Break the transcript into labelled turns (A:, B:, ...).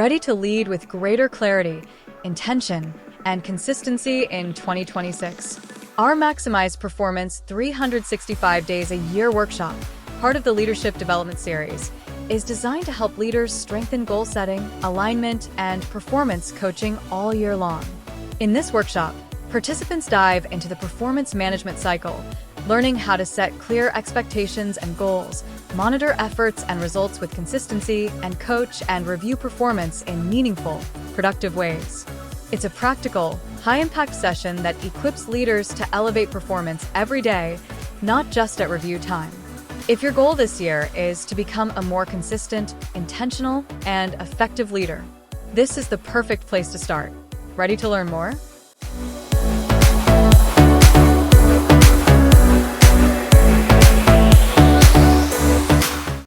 A: ready to lead with greater clarity, intention, and consistency in 2026. Our Maximize Performance 365 Days a Year workshop, part of the Leadership Development Series, is designed to help leaders strengthen goal setting, alignment, and performance coaching all year long. In this workshop, participants dive into the performance management cycle, learning how to set clear expectations and goals, monitor efforts and results with consistency, and coach and review performance in meaningful, productive ways. It's a practical, high-impact session that equips leaders to elevate performance every day, not just at review time. If your goal this year is to become a more consistent, intentional, and effective leader, this is the perfect place to start. Ready to learn more?